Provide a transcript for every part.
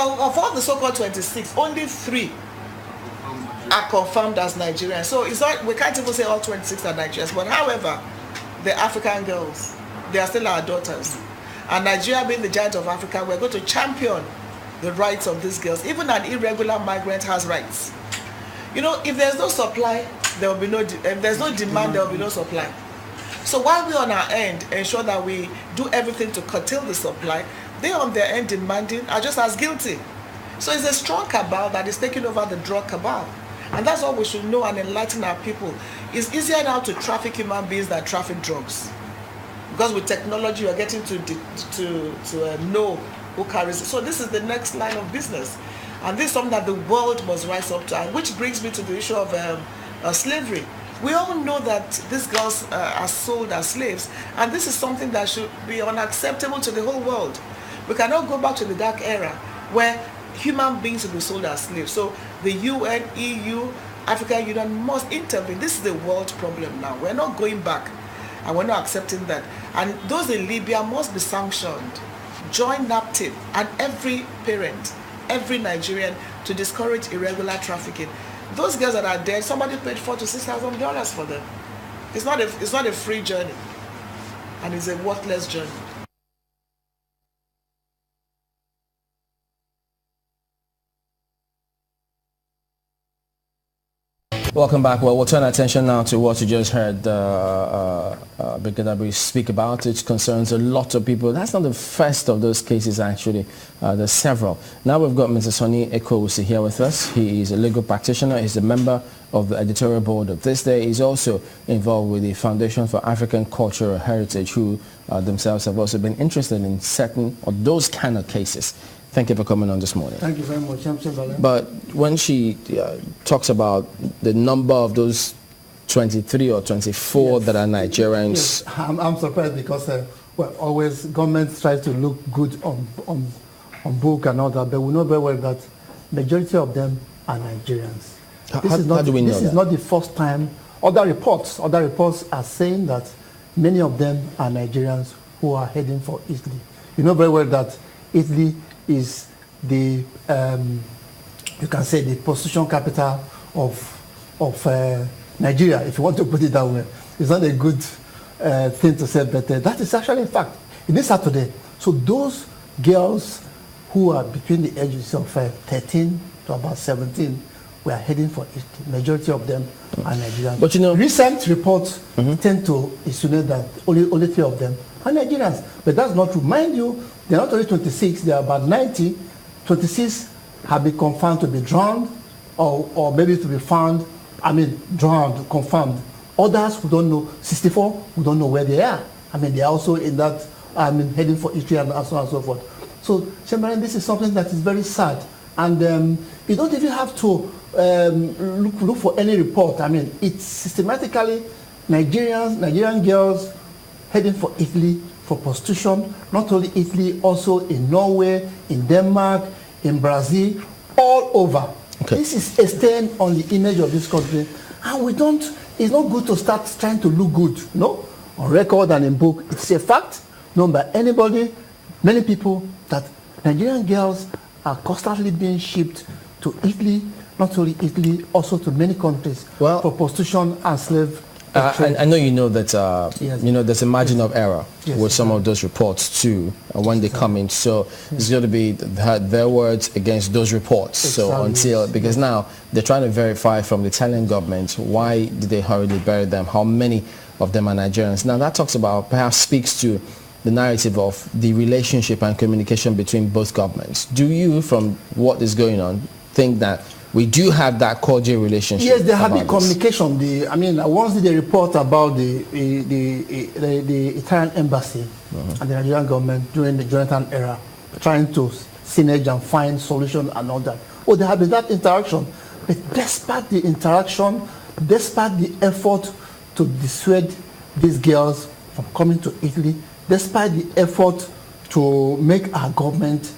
of all the so-called 26, only 3 are confirmed as Nigerians. So it's not, we can't even say all 26 are Nigerians. But however, the African girls, they are still our daughters. And Nigeria being the giant of Africa, we're going to champion the rights of these girls. Even an irregular migrant has rights. You know, if there's no supply, there will be no, if there's no demand, there will be no supply. So while we on our end ensure that we do everything to curtail the supply, they on their end demanding are just as guilty. So it's a strong cabal that is taking over the drug cabal. And that's what we should know and enlighten our people. It's easier now to traffic human beings than traffic drugs. Because with technology, you're getting to know who carries it. So this is the next line of business. And this is something that the world must rise up to. And which brings me to the issue of slavery. We all know that these girls are sold as slaves. And this is something that should be unacceptable to the whole world. We cannot go back to the dark era where human beings will be sold as slaves. So the UN, EU, African Union must intervene. This is the world problem now. We're not going back. And we're not accepting that. And those in Libya must be sanctioned. Join NAPTIP and every parent, every Nigerian to discourage irregular trafficking. Those girls that are dead, somebody paid $4,000 to $6,000 for them. It's not a free journey, and it's a worthless journey. Welcome back. Well, we'll turn our attention now to what you just heard Brigadier speak about. It concerns a lot of people. That's not the first of those cases, actually. There's several. Now we've got Mr. Sonnie Ekwowusi here with us. He is a legal practitioner. He's a member of the editorial board of This Day. He's also involved with the Foundation for African Cultural Heritage, who themselves have also been interested in certain or those kind of cases. Thank you for coming on this morning. Thank you very much. But when she talks about the number of those 23 or 24 that are Nigerians... Yes. I'm surprised because, always government tries to look good on book and all that, but we know very well that majority of them are Nigerians. How do we know This is not the first time. Other reports are saying that many of them are Nigerians who are heading for Italy. You know very well that Italy is the you can say the prostitution capital of Nigeria, if you want to put it that way. It's not a good thing to say, but that is actually a fact. It is Saturday. So those girls who are between the ages of 13 to about 17 were heading for Italy. Majority of them are Nigerians. But you know, recent reports tend to insinuate that only 3 of them are Nigerians. But that's not true. Mind you, they're not only 26, they are about 90. 26 have been confirmed to be drowned or maybe to be found, drowned, confirmed. Others who don't know, 64 who don't know where they are. They are also in that, heading for Italy and so on and so forth. So, Chamberlain, this is something that is very sad. And you don't even have to look for any report. It's systematically Nigerian girls heading for Italy for prostitution, not only Italy, also in Norway, in Denmark, in Brazil, all over. Okay. This is a stain on the image of this country. And it's not good to start trying to look good, on record and in book. It's a fact known by anybody, many people, that Nigerian girls are constantly being shipped to Italy, not only Italy, also to many countries for prostitution and slave. I know you know that yes. There's a margin of error with some of those reports too when they come in. So it's going to be their words against those reports. So because now they're trying to verify from the Italian government why did they hurriedly bury them, how many of them are Nigerians. Now that perhaps speaks to the narrative of the relationship and communication between both governments. Do you, from what is going on, think that we do have that cordial relationship? Yes, there have been communication. Once they report about the Italian embassy and the Nigerian government during the Jonathan era, trying to synergize and find solutions and all that. There have been that interaction. But despite the interaction, despite the effort to dissuade these girls from coming to Italy, despite the effort to make our government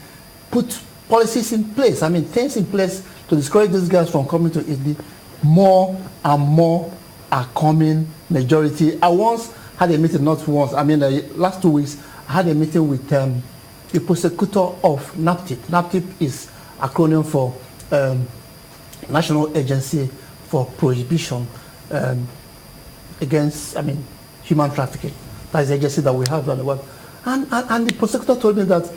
put policies in place, things in place to discourage these guys from coming to Italy, more and more are coming, majority. I once had a meeting, not once, last 2 weeks, I had a meeting with the prosecutor of NAPTIP. NAPTIP is acronym for National Agency for Prohibition against, human trafficking. That's the agency that we have on the web. And the prosecutor told me that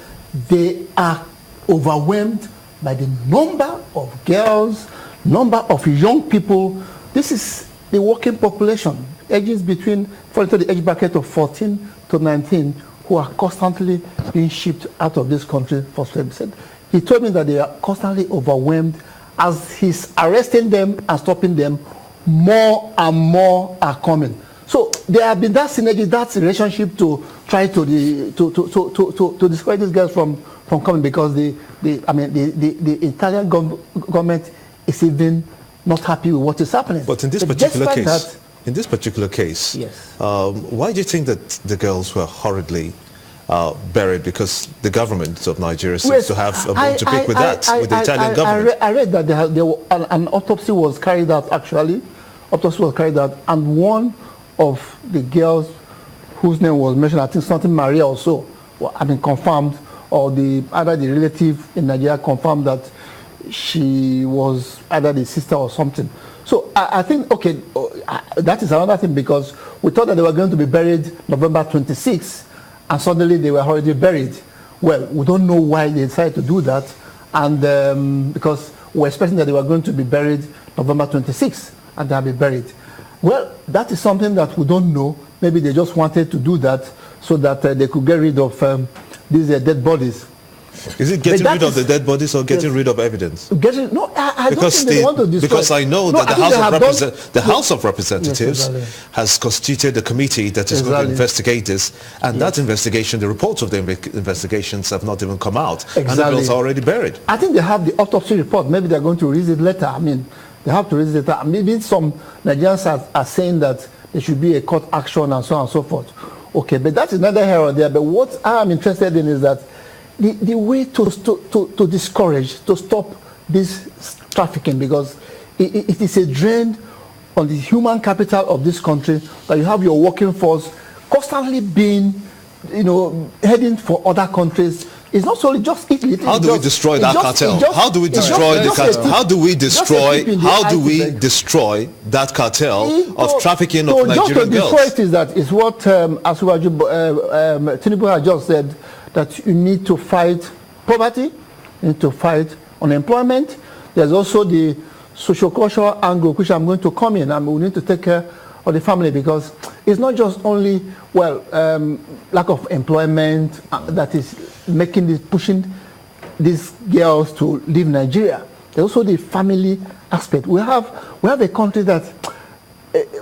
they are overwhelmed by the number of girls, number of young people. This is the working population, ages between, for the age bracket of 14 to 19, who are constantly being shipped out of this country for slavery. He told me that they are constantly overwhelmed. As he's arresting them and stopping them, more and more are coming. So there have been that synergy, that relationship to try to discourage these girls from coming, because the Italian government is even not happy with what is happening. But in this particular case, yes. Why do you think that the girls were horridly buried? Because the government of Nigeria seems to have a bone to pick with the Italian government. I read that an autopsy was carried out, actually. Autopsy was carried out, and one of the girls whose name was mentioned, I think something Maria or so, confirmed, or either the relative in Nigeria confirmed that she was either the sister or something. So I think, okay, that is another thing, because we thought that they were going to be buried November 26th, and suddenly they were already buried. Well, we don't know why they decided to do that, and because we're expecting that they were going to be buried November 26th, and they'll be buried. Well, that is something that we don't know. Maybe they just wanted to do that so that they could get rid of these dead bodies. Is it getting rid of the dead bodies or getting rid of evidence? I don't think they want to destroy. Because I know that the House of Representatives has constituted a committee that is going to investigate this, and that investigation, the reports of the investigations have not even come out, and the girls are already buried. I think they have the autopsy report. Maybe they're going to release it later. They have to release it later. Maybe some Nigerians are saying that there should be a court action and so on and so forth. Okay, but that's another here or there. But what I'm interested in is that the way to discourage, to stop this trafficking, because it is a drain on the human capital of this country, that you have your working force constantly being, heading for other countries. It's not solely just Italy. How do we destroy that cartel? How do we destroy the cartel? How do we destroy that cartel of trafficking of Nigerian girls? Just to destroy it is what Tinubu has just said, that you need to fight poverty, you need to fight unemployment. There's also the socio-cultural angle, which I'm going to come in, we need to take care of the family, because it's not just only, lack of employment that is pushing these girls to leave Nigeria. There's also the family aspect. We have a country that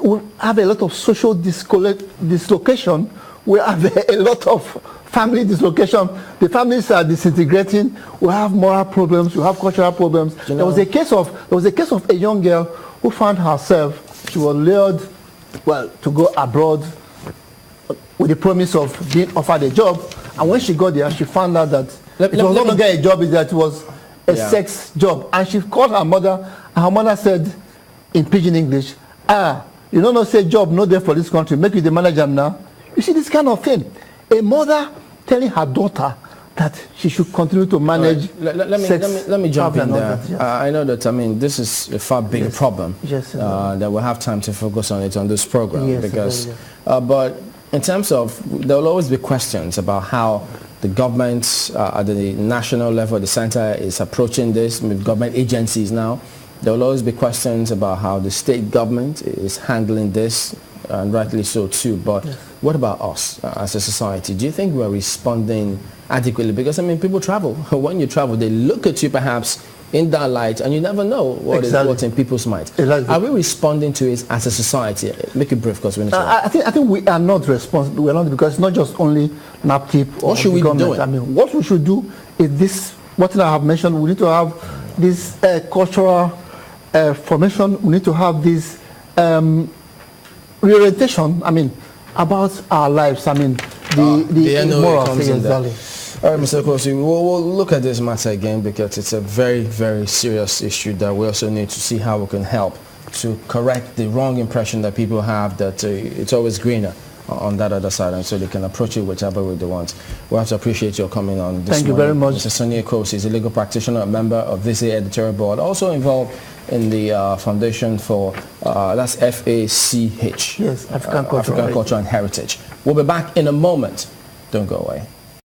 we have a lot of social dislocation. We have a lot of family dislocation. The families are disintegrating. We have moral problems. We have cultural problems. There was a case of a young girl who found herself. She was lured, to go abroad with the promise of being offered a job. And when she got there, she found out that it was no longer a job; that it was a sex job. And she called her mother, and her mother said, in pidgin English, you don't know say job no there for this country. Make you the manager now. You see this kind of thing. A mother telling her daughter that she should continue to manage sex. Let me jump in there. I know that, this is a far bigger problem. Yes. That we'll have time to focus on it on this program. But in terms of, there will always be questions about how the government at the national level, the center is approaching this with government agencies now. There will always be questions about how the state government is handling this, and rightly so too. But what about us as a society? Do you think we're responding adequately? Because people travel. When you travel, they look at you perhaps in that light, and you never know what's in people's minds. Are we responding to it as a society? Make it brief, because we need to. I think we are not responsible. We're not, because it's not just only NAPTIP. What should we be doing? What we should do is this. What I have mentioned. We need to have this cultural formation. We need to have this reorientation. About our lives. The morals. All right, Mr. Ekwowusi, we'll look at this matter again, because it's a very, very serious issue that we also need to see how we can help to correct the wrong impression that people have that it's always greener on that other side, and so they can approach it whichever way they want. We have to appreciate your coming on this Thank you very much. Mr. Sonnie Ekwowusi is a legal practitioner, a member of this editorial board, also involved in the Foundation for, that's FACH. Yes, African Culture and Heritage. We'll be back in a moment. Don't go away.